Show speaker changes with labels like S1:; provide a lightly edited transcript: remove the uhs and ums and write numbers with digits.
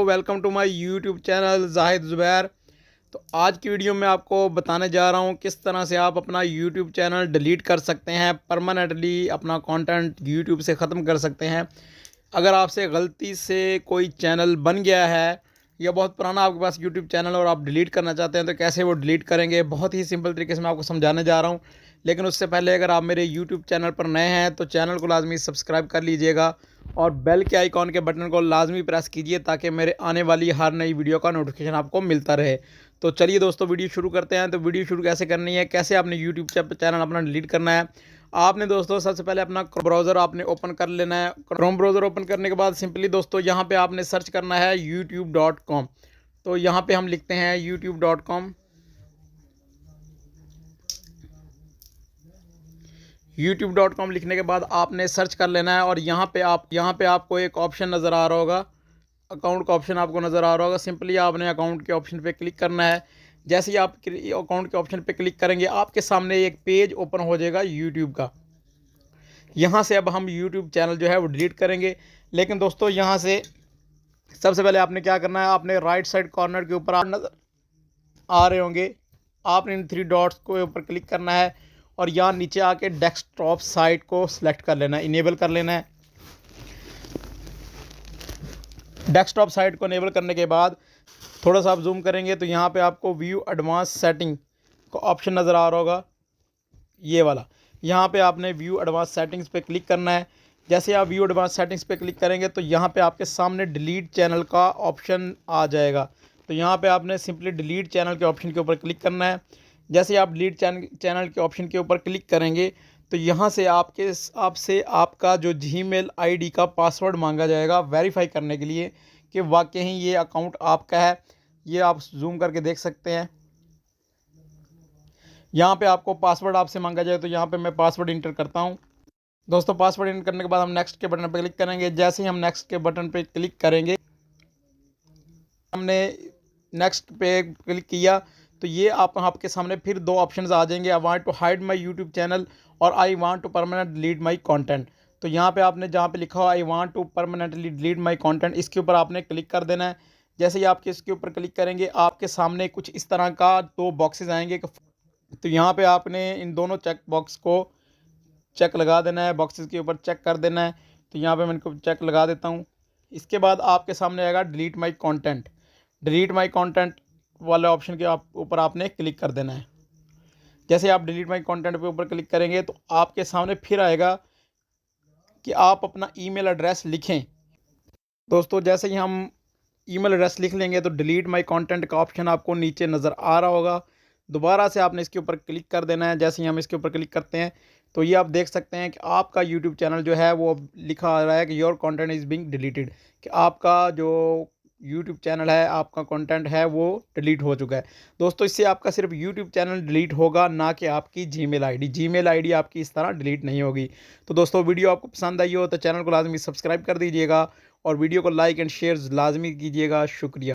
S1: Welcome to my YouTube channel Zahid Zubair. तो आज की वीडियो में आपको बताने जा रहा हूँ किस तरह से आप अपना यूट्यूब चैनल डिलीट कर सकते हैं, परमानेंटली अपना कंटेंट यूट्यूब से ख़त्म कर सकते हैं। अगर आपसे गलती से कोई चैनल बन गया है या बहुत पुराना आपके पास यूट्यूब चैनल और आप डिलीट करना चाहते हैं तो कैसे वो डिलीट करेंगे, बहुत ही सिंपल तरीके से मैं आपको समझाने जा रहा हूँ। लेकिन उससे पहले अगर आप मेरे यूट्यूब चैनल पर नए हैं तो चैनल को लाजमी सब्सक्राइब कर लीजिएगा और बेल के आइकॉन के बटन को लाजमी प्रेस कीजिए ताकि मेरे आने वाली हर नई वीडियो का नोटिफिकेशन आपको मिलता रहे। तो चलिए दोस्तों, वीडियो शुरू करते हैं। तो वीडियो शुरू कैसे करनी है, कैसे आपने यूट्यूब चैनल अपना डिलीट करना है। आपने दोस्तों सबसे पहले अपना ब्राउज़र आपने ओपन कर लेना है। क्रोम ब्राउज़र ओपन करने के बाद सिंपली दोस्तों यहाँ पे आपने सर्च करना है youtube.com। तो यहाँ पे हम लिखते हैं youtube.com। youtube.com लिखने के बाद आपने सर्च कर लेना है और यहाँ पे आपको एक ऑप्शन नज़र आ रहा होगा, अकाउंट का ऑप्शन आपको नज़र आ रहा होगा। सिंपली आपने अकाउंट के ऑप्शन पे क्लिक करना है। जैसे ही आप अकाउंट के ऑप्शन पे क्लिक करेंगे आपके सामने एक पेज ओपन हो जाएगा यूट्यूब का। यहाँ से अब हम यूट्यूब चैनल जो है वो डिलीट करेंगे। लेकिन दोस्तों यहाँ से सबसे पहले आपने क्या करना है, आपने राइट साइड कॉर्नर के ऊपर आप नज़र आ रहे होंगे, आपने इन 3 डॉट्स को ऊपर क्लिक करना है और यहाँ नीचे आके डेस्कटॉप साइट को सिलेक्ट कर लेना है, इनेबल कर लेना है। डेस्कटॉप साइट को इनेबल करने के बाद थोड़ा सा आप जूम करेंगे तो यहाँ पे आपको व्यू एडवांस सेटिंग का ऑप्शन नज़र आ रहा होगा, ये वाला। यहाँ पे आपने व्यू एडवांस सेटिंग्स पे क्लिक करना है। जैसे आप व्यू एडवांस सेटिंग्स पे क्लिक करेंगे तो यहाँ पे आपके सामने डिलीट चैनल का ऑप्शन आ जाएगा। तो यहाँ पे आपने सिंपली डिलीट चैनल के ऑप्शन के ऊपर क्लिक करना है। जैसे आप डिलीट चैनल के ऑप्शन के ऊपर क्लिक करेंगे तो यहाँ से आपसे आपका जो जीमेल आईडी का पासवर्ड मांगा जाएगा वेरीफाई करने के लिए कि वाकई ही ये अकाउंट आपका है। ये आप जूम करके देख सकते हैं। यहाँ पे आपको पासवर्ड आपसे मांगा जाए तो यहाँ पे मैं पासवर्ड इंटर करता हूँ। दोस्तों पासवर्ड इंटर करने के बाद हम नेक्स्ट के बटन पर क्लिक करेंगे। जैसे ही हम नेक्स्ट के बटन पे क्लिक करेंगे, हमने नेक्स्ट पे क्लिक किया तो ये आपके सामने फिर 2 ऑप्शंस आ जाएंगे, I want to hide my YouTube channel और I want to permanent delete my content. तो यहाँ पे आपने जहाँ पे लिखा हुआ I want to permanently delete my content, इसके ऊपर आपने क्लिक कर देना है। जैसे ही आप इसके ऊपर क्लिक करेंगे आपके सामने कुछ इस तरह का 2 बॉक्सेस आएंगे। तो यहाँ पे आपने इन दोनों चेक बॉक्स को चेक लगा देना है, बॉक्सेस के ऊपर चेक कर देना है। तो यहाँ पे मैं इनको चेक लगा देता हूँ। इसके बाद आपके सामने आएगा delete my content. Delete my content वाले ऑप्शन के ऊपर आपने क्लिक कर देना है। जैसे आप डिलीट माय कंटेंट पे ऊपर क्लिक करेंगे तो आपके सामने फिर आएगा कि आप अपना ईमेल एड्रेस लिखें। दोस्तों जैसे ही हम ईमेल एड्रेस लिख लेंगे तो डिलीट माय कंटेंट का ऑप्शन आपको नीचे नज़र आ रहा होगा। दोबारा से आपने इसके ऊपर क्लिक कर देना है। जैसे ही हम इसके ऊपर क्लिक करते हैं तो ये आप देख सकते हैं कि आपका यूट्यूब चैनल जो है वो लिखा आ रहा है कि your content is being deleted, कि आपका जो यूट्यूब चैनल है, आपका कंटेंट है वो डिलीट हो चुका है। दोस्तों इससे आपका सिर्फ यूट्यूब चैनल डिलीट होगा, ना कि आपकी जीमेल आईडी आपकी इस तरह डिलीट नहीं होगी। तो दोस्तों वीडियो आपको पसंद आई हो तो चैनल को लाजमी सब्सक्राइब कर दीजिएगा और वीडियो को लाइक एंड शेयर लाजमी कीजिएगा। शुक्रिया।